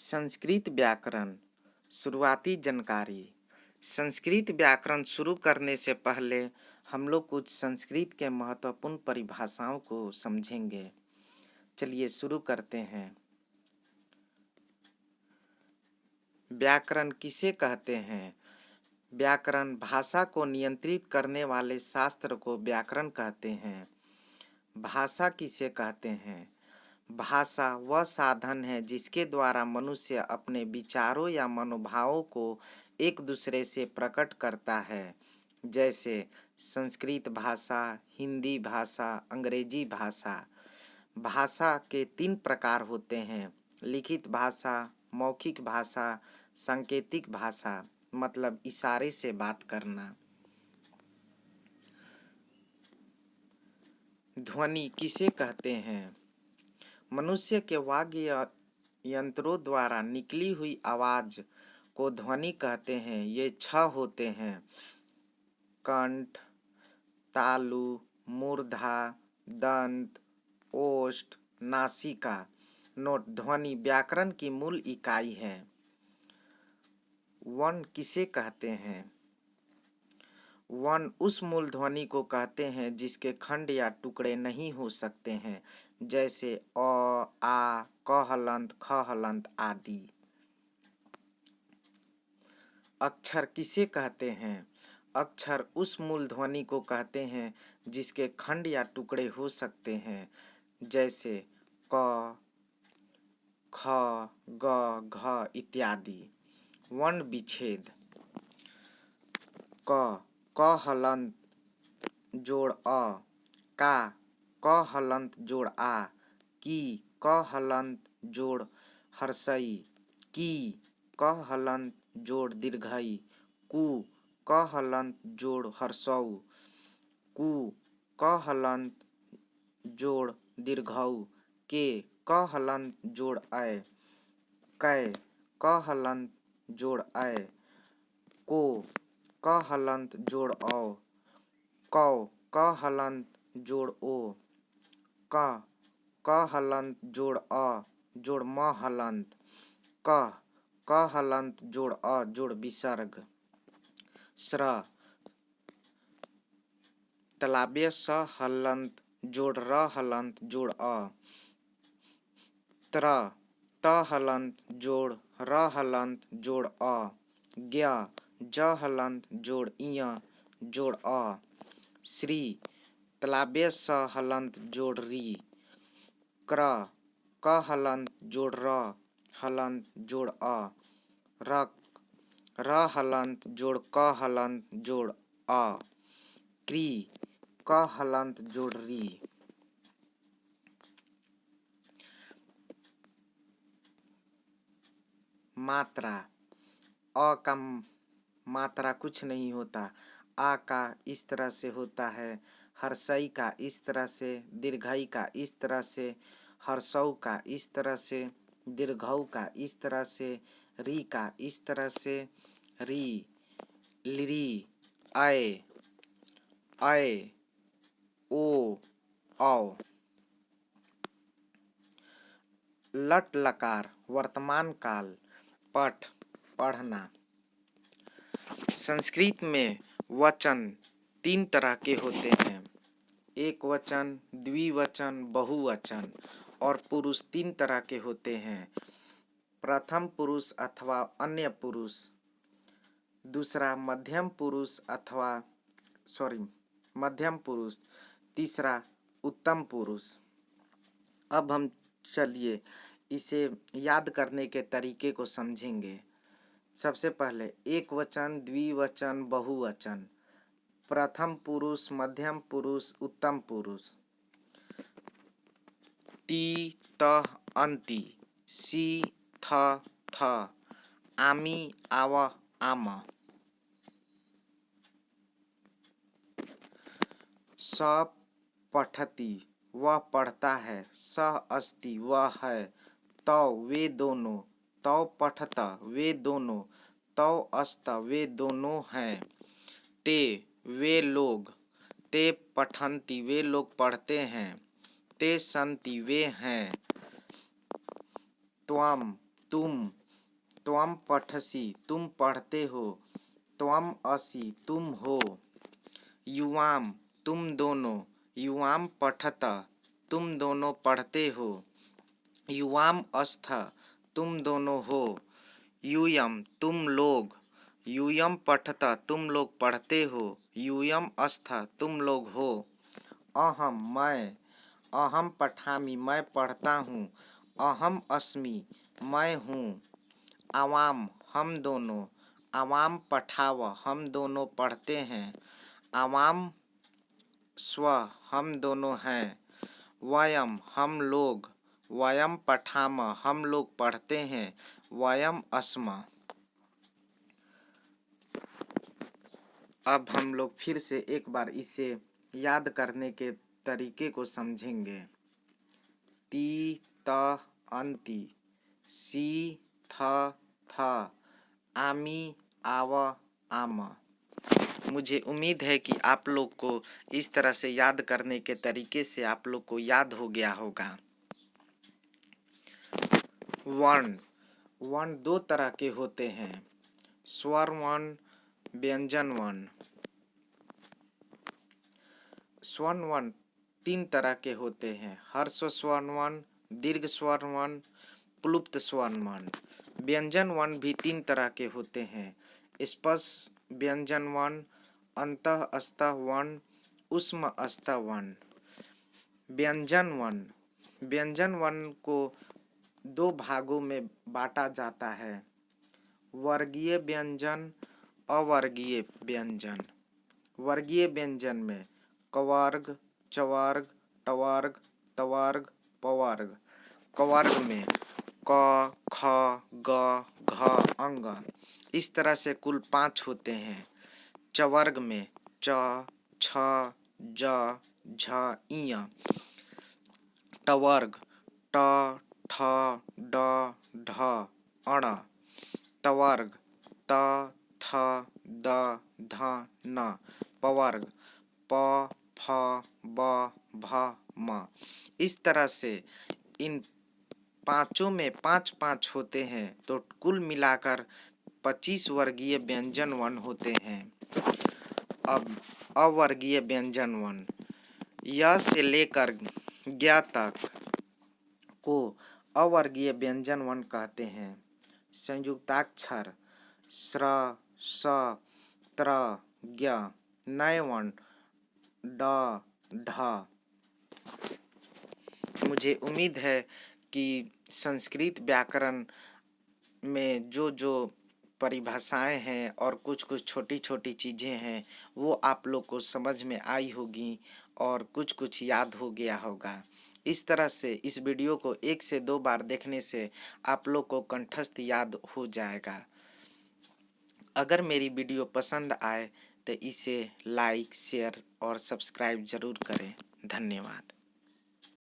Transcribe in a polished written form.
संस्कृत व्याकरण शुरुआती जानकारी। संस्कृत व्याकरण शुरू करने से पहले हम लोग कुछ संस्कृत के महत्वपूर्ण परिभाषाओं को समझेंगे। चलिए शुरू करते हैं। व्याकरण किसे कहते हैं? व्याकरण भाषा को नियंत्रित करने वाले शास्त्र को व्याकरण कहते हैं। भाषा किसे कहते हैं? भाषा वह साधन है जिसके द्वारा मनुष्य अपने विचारों या मनोभावों को एक दूसरे से प्रकट करता है, जैसे संस्कृत भाषा, हिंदी भाषा, अंग्रेजी भाषा। भाषा के 3 प्रकार होते हैं: लिखित भाषा, मौखिक भाषा, सांकेतिक भाषा, मतलब इशारे से बात करना। ध्वनि किसे कहते हैं? मनुष्य के वाग्य यंत्रों द्वारा निकली हुई आवाज को ध्वनि कहते हैं। ये 6 होते हैं: कंठ, तालु, मूर्धा, दंत, ओष्ठ, नासिका। नोट: ध्वनि व्याकरण की मूल इकाई है। वर्ण किसे कहते हैं? वर्ण उस मूल ध्वनि को कहते हैं जिसके खंड या टुकड़े नहीं हो सकते हैं, जैसे अ, आ, क हलंत, ख हलंत आदि। अक्षर किसे कहते हैं? अक्षर उस मूल ध्वनि को कहते हैं जिसके खंड या टुकड़े हो सकते हैं, जैसे क, ख, ग, घ इत्यादि। वर्ण विच्छेद। क हलंत जोड़ अ, क हलंत जोड़ आ, की क हलंत जोड़ हर्षई, की क हलंत जोड़ दीर्घई, कु क हलंत जोड़ हर्षौ, कु क हलंत जोड़ दीर्घौ, के क हलंत जोड़ अय, कै क हलंत जोड़ अय, को क हलंत जोड़ औ, कौ क हलंत जोड़ ओ, क हलंत जोड़ अ जोड़ म हलंत, क हलंत जोड़ अ जोड़ विसर्ग। स्र तलाव्य स हलंत जोड़ र हलंत जोड़ अ, त्र त हलंत जोड़ र हलंत जोड़ अ, ज्ञ ज हलंत जोड़ इय जोड़ अ। श्री तलाव्य स हलंत जोड़ री, क्र क हलंत जोड़ र हलंत जोड़ अ, रक र हलंत जोड़ क हलंत जोड़ अ, क्री क हलंत जोड़ री। मात्रा। अ का मात्रा कुछ नहीं होता। आ का इस तरह से होता है, हर्षई का इस तरह से, दीर्घई का इस तरह से, हर्षौ का इस तरह से, दीर्घौ का इस तरह से, री का इस तरह से, री, लिरी, अय, अय, ओ, औ। लट लकार वर्तमान काल। पठ पढ़ना। संस्कृत में वचन 3 तरह के होते हैं: एक वचन, द्विवचन, बहुवचन। और पुरुष 3 तरह के होते हैं: प्रथम पुरुष अथवा अन्य पुरुष, दूसरा मध्यम पुरुष अथवा मध्यम पुरुष, तीसरा उत्तम पुरुष। अब हम चलिए इसे याद करने के तरीके को समझेंगे। सबसे पहले एक वचन, द्विवचन, बहुवचन। प्रथम पुरुष, मध्यम पुरुष, उत्तम पुरुष। ती तह अंति, सी थ थ, आमी आव आम। स पठति वह पढ़ता है, सह अस्ति वह है, तौ वे दोनों, तौ पठत वे दोनों, तौ अस्त वे दोनों हैं, ते वे लोग, ते पठन्ति वे लोग पढ़ते हैं, ते सन्ति वे हैं, त्वम तुम, त्वम पठसि तुम पढ़ते हो, त्वम असि तुम हो। युवाम तुम दोनों, युवाम पठत तुम दोनों पढ़ते हो। युवाम अस्थ तुम दोनों हो। यूयम तुम लोग, यूयम पठत तुम लोग पढ़ते हो। यूयम अस्थ तुम लोग हो। अहम मैं, अहम पठामि मैं पढ़ता हूँ। अहम अस्मि मैं हूँ। आवाम हम दोनों, आवाम पठाव हम दोनों पढ़ते हैं। आवाम स्व हम दोनों हैं। वयम हम लोग, वयम पठाम हम लोग पढ़ते हैं। वयम अस्म। अब हम लोग फिर से एक बार इसे याद करने के तरीके को समझेंगे। ती त अंति, सी थ थ, आमी आव आम। मुझे उम्मीद है कि आप लोग को इस तरह से याद करने के तरीके से आप लोग को याद हो गया होगा। वर्ण, वर्ण दो तरह के होते हैं, स्वर वर्ण, व्यंजन वर्ण। स्वर्ण वर्ण तीन तरह के होते हैं, हर्ष स्वर्ण वर्ण, दीर्घ स्वर्ण वर्ण, प्लुप्त स्वर्ण वर्ण। व्यंजन वर्ण भी तीन तरह के होते हैं, स्पष्ट व्यंजन वर्ण, अंतः अस्तः वर्ण, उष्म अस्तः वर्ण। व्यंजन वर्ण, व्यंजन वर्ण को दो भागों में बांटा जाता है, वर्गीय व्यंजन, अवर्गीय व्यंजन। वर्गीय व्यंजन में कवर्ग, चवर्ग, टवर्ग, तवर्ग, पवर्ग। कवर्ग में क, ख, ग, घ, अंग, इस तरह से कुल 5 होते हैं। चवर्ग में च, छ, ज, झ, इय। टवर्ग ट, ठ, ड, ढ, अण। तवर्ग त, थ, द, ध, न। पवर्ग प, फ, ब, भ, म। इस तरह से इन पांचों में 5-5 होते हैं, तो कुल मिलाकर 25 वर्गीय व्यंजन वर्ण होते हैं। अब अवर्गीय व्यंजन वर्ण, य से लेकर ज्ञ तक को अवर्गीय व्यंजन वर्ण कहते हैं। संयुक्ताक्षर स्र, स, त्र, ज्ञ। नए वर्ण ड, ढ। मुझे उम्मीद है कि संस्कृत व्याकरण में जो जो परिभाषाएं हैं और कुछ कुछ छोटी छोटी चीज़ें हैं वो आप लोग को समझ में आई होगी और कुछ कुछ याद हो गया होगा। इस तरह से इस वीडियो को 1 से 2 बार देखने से आप लोग को कंठस्थ याद हो जाएगा। अगर मेरी वीडियो पसंद आए तो इसे लाइक, शेयर और सब्सक्राइब ज़रूर करें। धन्यवाद।